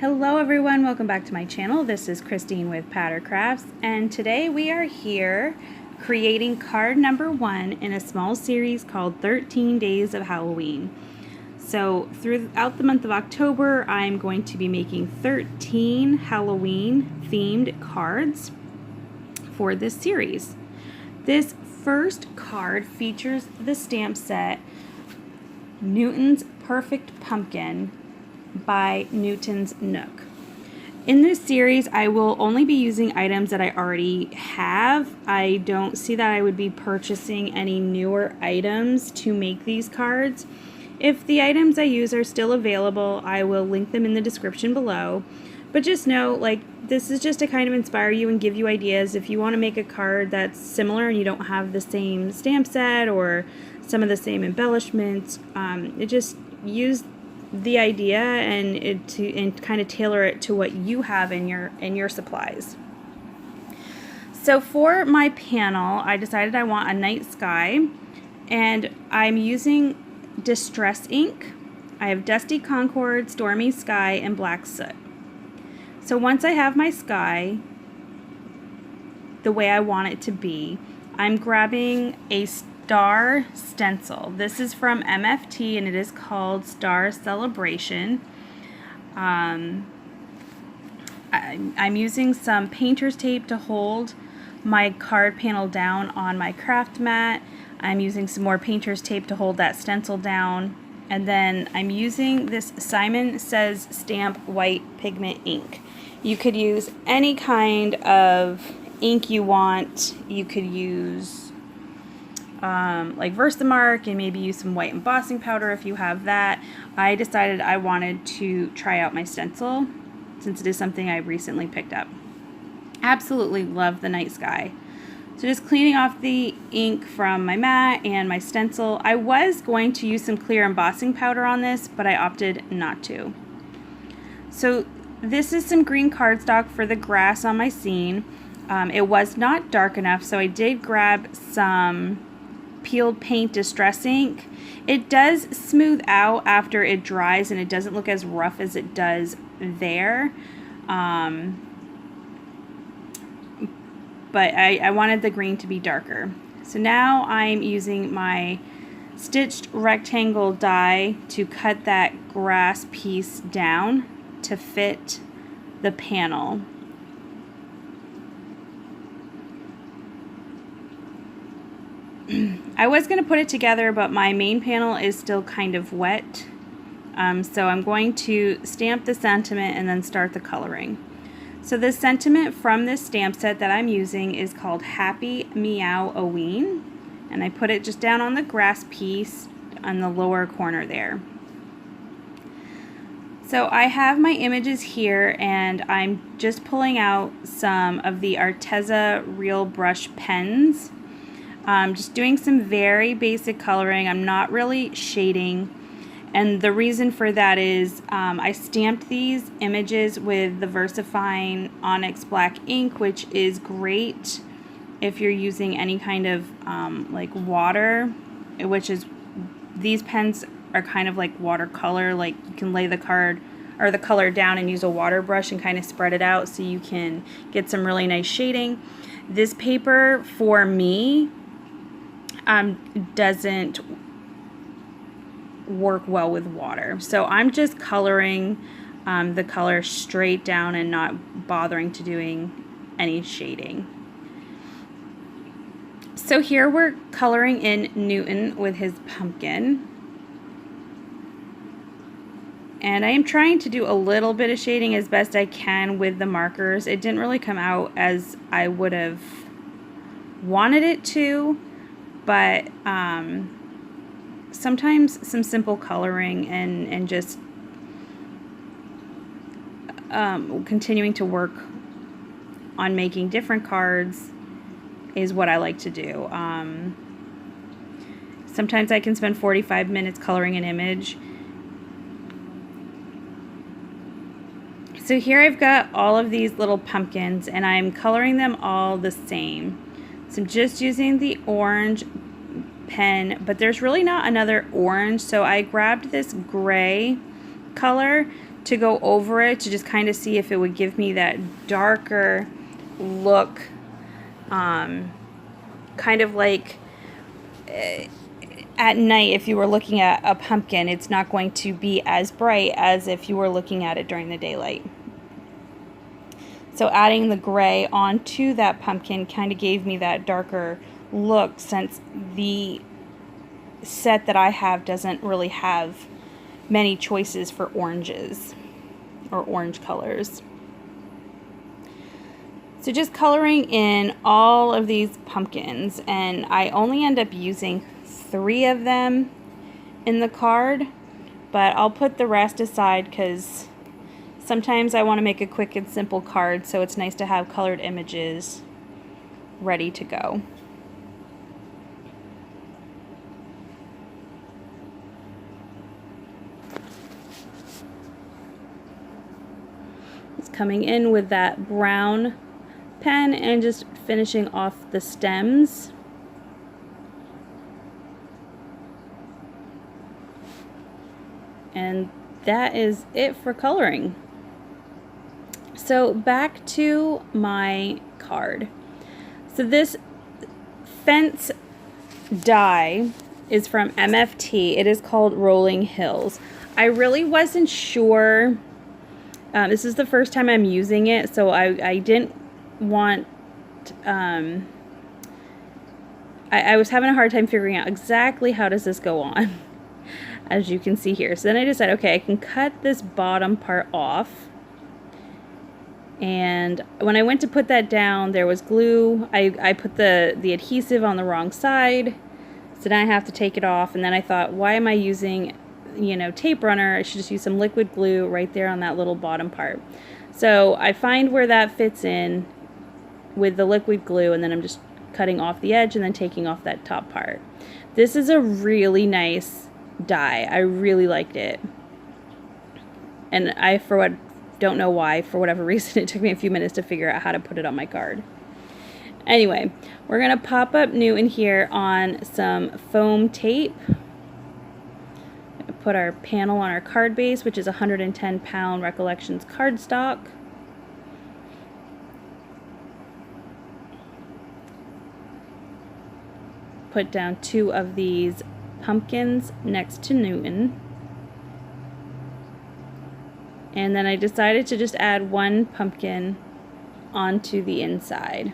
Hello everyone, welcome back to my channel. This is Christine with Patter Crafts, and today we are here creating card number 1 in a small series called 13 Days of Halloween. So throughout the month of October, I'm going to be making 13 Halloween themed cards for this series. This first card features the stamp set Newton's Perfect Pumpkin by Newton's Nook. In this series, I will only be using items that I already have. I don't see that I would be purchasing any newer items to make these cards. If the items I use are still available, I will link them in the description below. But just know, this is just to kind of inspire you and give you ideas. If you want to make a card that's similar and you don't have the same stamp set or some of the same embellishments, just use the idea and kind of tailor it to what you have in your supplies. So for my panel, I decided I want a night sky, and I'm using Distress ink. I have Dusty Concord, Stormy Sky, and Black Soot. So once I have my sky the way I want it to be, I'm grabbing a star stencil. This is from MFT and it is called Star Celebration. I'm using some painter's tape to hold my card panel down on my craft mat. I'm using some more painter's tape to hold that stencil down. And then I'm using this Simon Says Stamp White Pigment ink. You could use any kind of ink you want. You could use like Versamark and maybe use some white embossing powder if you have that. I decided I wanted to try out my stencil since it is something I recently picked up. Absolutely love the night sky. So just cleaning off the ink from my mat and my stencil. I was going to use some clear embossing powder on this, but I opted not to. So this is some green cardstock for the grass on my scene. It was not dark enough, so I did grab some peeled paint distress ink. It does smooth out after it dries and it doesn't look as rough as it does there. But I wanted the green to be darker. So now I'm using my stitched rectangle die to cut that grass piece down to fit the panel. I was going to put it together, but my main panel is still kind of wet. So I'm going to stamp the sentiment and then start the coloring. So the sentiment from this stamp set that I'm using is called Happy Meow-O-Ween. And I put it just down on the grass piece on the lower corner there. So I have my images here and I'm just pulling out some of the Arteza Real Brush pens. Just doing some very basic coloring. I'm not really shading, and the reason for that is I stamped these images with the VersaFine Onyx Black ink, which is great if you're using any kind of like water, which is, these pens are kind of like watercolor. Like you can lay the card or the color down and use a water brush and kind of spread it out so you can get some really nice shading. This paper for me doesn't work well with water. So I'm just coloring the color straight down and not bothering to doing any shading. So here we're coloring in Newton with his pumpkin. And I am trying to do a little bit of shading as best I can with the markers. It didn't really come out as I would have wanted it to. But sometimes some simple coloring and just continuing to work on making different cards is what I like to do. Sometimes I can spend 45 minutes coloring an image. So here I've got all of these little pumpkins and I'm coloring them all the same. So I'm just using the orange pen, but there's really not another orange, so I grabbed this gray color to go over it to just kind of see if it would give me that darker look, kind of like at night if you were looking at a pumpkin, it's not going to be as bright as if you were looking at it during the daylight. So adding the gray onto that pumpkin kind of gave me that darker look, since the set that I have doesn't really have many choices for oranges or orange colors. So just coloring in all of these pumpkins, and I only end up using 3 of them in the card, but I'll put the rest aside because sometimes I want to make a quick and simple card, so it's nice to have colored images ready to go. It's coming in with that brown pen and just finishing off the stems. And that is it for coloring. So back to my card. So this fence die is from MFT. It is called Rolling Hills. I really wasn't sure. This is the first time I'm using it, so I didn't want, I was having a hard time figuring out exactly how does this go on, as you can see here. So then I decided, okay, I can cut this bottom part off. And when I went to put that down, there was glue. I put the adhesive on the wrong side, so now I have to take it off. And then I thought, why am I using, you know, tape runner? I should just use some liquid glue right there on that little bottom part. So I find where that fits in with the liquid glue, and then I'm just cutting off the edge and then taking off that top part. This is a really nice die. I really liked it. And I, don't know why, for whatever reason, it took me a few minutes to figure out how to put it on my card. Anyway, we're going to pop up Nook in here on some foam tape. Put our panel on our card base, which is 110 pound Recollections cardstock. Put down 2 of these pumpkins next to Newton. And then I decided to just add 1 pumpkin onto the inside.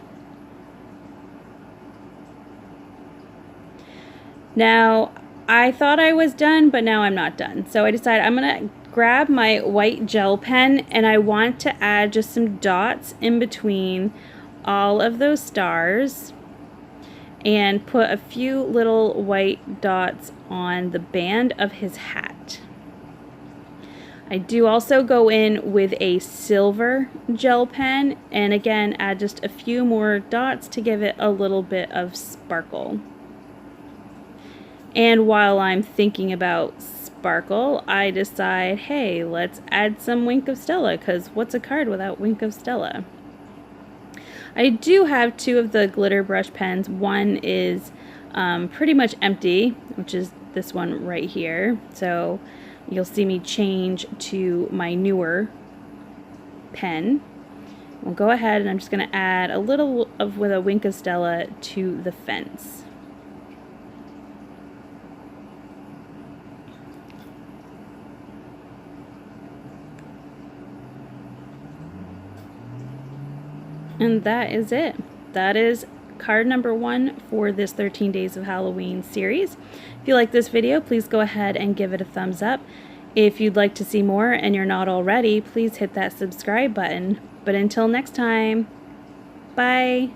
Now, I thought I was done, but now I'm not done. So I decided I'm going to grab my white gel pen, and I want to add just some dots in between all of those stars and put a few little white dots on the band of his hat. I do also go in with a silver gel pen, and again add just a few more dots to give it a little bit of sparkle. And while I'm thinking about sparkle, I decide, hey, let's add some Wink of Stella, because what's a card without Wink of Stella? I do have 2 of the glitter brush pens. One is pretty much empty, which is this one right here. So you'll see me change to my newer pen. We'll go ahead and I'm just going to add a little of with a Wink of Stella to the fence. And that is it. That is card number 1 for this 13 Days of Halloween series. If you like this video, please go ahead and give it a thumbs up. If you'd like to see more and you're not already, please hit that subscribe button. But until next time, bye.